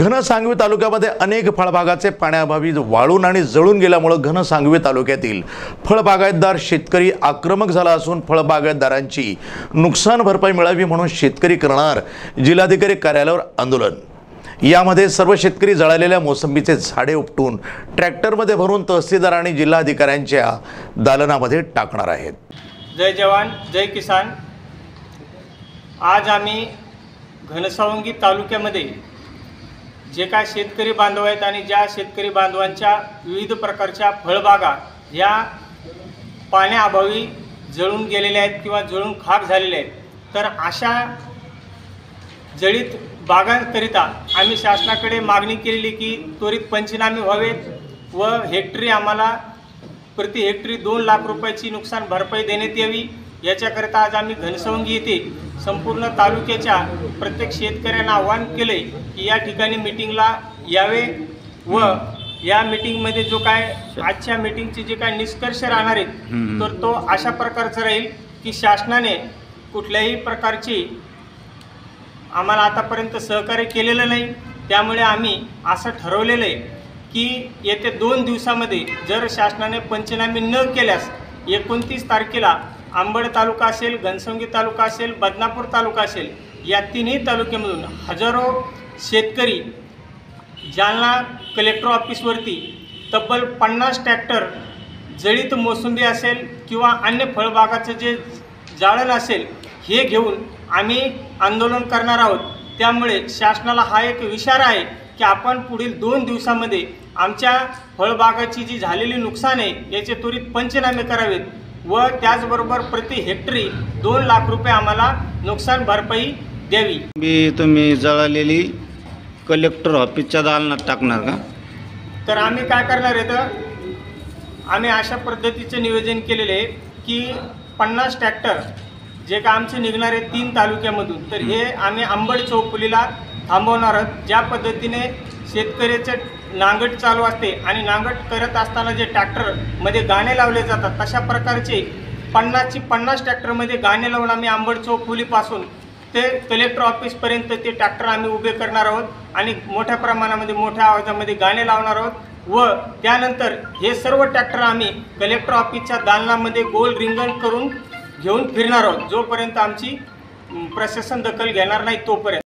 घनसांगवी तालुक्यामध्ये अनेक फळबागाचे पाण्याअभावी वाळून आणि जळून गेल्यामुळे घनसांगवी तालुक्यातील फळबागायतदार शेतकरी आक्रमक झाला असून फळबागायतदारांची नुकसान भरपाई मिळावी म्हणून शेतकरी करणार जिल्हाधिकारी कार्यालयावर आंदोलन। यामध्ये सर्व शेतकरी जळालेल्या मोसंबीचे झाडे उपटून ट्रॅक्टरमध्ये भरून तहसीलदार आणि जिल्हाधिकाऱ्यांच्या दालनामध्ये टाकणार आहेत। जय जवान जय किसान। आज आम्ही घनसावंगी तालुक्यामध्ये जे काय शेतकरी बांधव आहेत आणि ज्या शेतकरी बांधवांच्या विविध प्रकारच्या फळबागा ह्या पाण्याअभावी जळून गेलेल्या आहेत किंवा जळून खाक झालेल्या आहेत, तर अशा जळीत बागांकरिता आम्ही शासनाकडे मागणी केलेली की त्वरित पंचनामे व्हावेत व हेक्टरी आम्हाला प्रति हेक्टरी 2 लाख रुपयाची नुकसान भरपाई देण्यात यावी। याच्याकरिता आज आम्ही घनसावंगी येथे संपूर्ण तालुक्याच्या प्रत्येक शेतकऱ्यांना आवाहन केले की या ठिकाणी मीटिंगला यावे व या मीटिंगमध्ये जो काय आजच्या मीटिंगचे जे काय निष्कर्ष राहणार आहेत तर तो अशा प्रकारचा राहील की शासनाने कुठल्याही प्रकारची आम्हाला आतापर्यंत सहकार्य केलेलं नाही। त्यामुळे आम्ही असं ठरवलेलं आहे की येत्या 2 दिवसामध्ये जर शासनाने पंचनामे न केल्यास 29 तारखेला अंबड तालुका असेल, घनसावंगी तालुका असेल, बदनापूर तालुका असेल, या तिन्ही तालुक्यामधून हजारो शेतकरी जालना कलेक्टर ऑफिसवरती तब्बल 50 ट्रॅक्टर जळीत मोसंबी असेल किंवा अन्य फळबागाचं जे जाळण असेल हे घेऊन आम्ही आंदोलन करणार आहोत। त्यामुळे शासनाला हा एक इशारा आहे की आपण पुढील 2 दिवसामध्ये आमच्या फळबागाची जी झालेली नुकसान आहे याचे त्वरित पंचनामे करावेत व त्याचबरोबर प्रति हेक्टरी 2 लाख रुपये आम्हाला नुकसान भरपाई द्यावी। तुम्ही जळालेली कलेक्टर ऑफिसच्या दालनात टाकणार का? तर आम्ही काय करणार आहे, तर आम्ही अशा पद्धतीचे नियोजन केलेले आहे की 50 ट्रॅक्टर जे का आमचे निघणार आहे 3 तालुक्यामधून, तर हे आम्ही अंबड चौफुलीला थांबवणार आहोत। ज्या पद्धतीने शेतकऱ्याचे नांगट चालू असते आणि नांगट करत असताना जे ट्रॅक्टरमध्ये गाणे लावले जातात तशा प्रकारचे 50 ट्रॅक्टरमध्ये गाणे लावून आम्ही अंबड चौफुलीपासून ते कलेक्टर ऑफिसपर्यंत ते ट्रॅक्टर आम्ही उभे करणार आहोत आणि मोठ्या प्रमाणामध्ये मोठ्या आवाजामध्ये गाणे लावणार आहोत व त्यानंतर हे सर्व ट्रॅक्टर आम्ही कलेक्टर ऑफिसच्या दालनामध्ये गोल रिंगण करून घेऊन फिरणार आहोत जोपर्यंत आमची प्रशासन दखल घेणार नाही तोपर्यंत।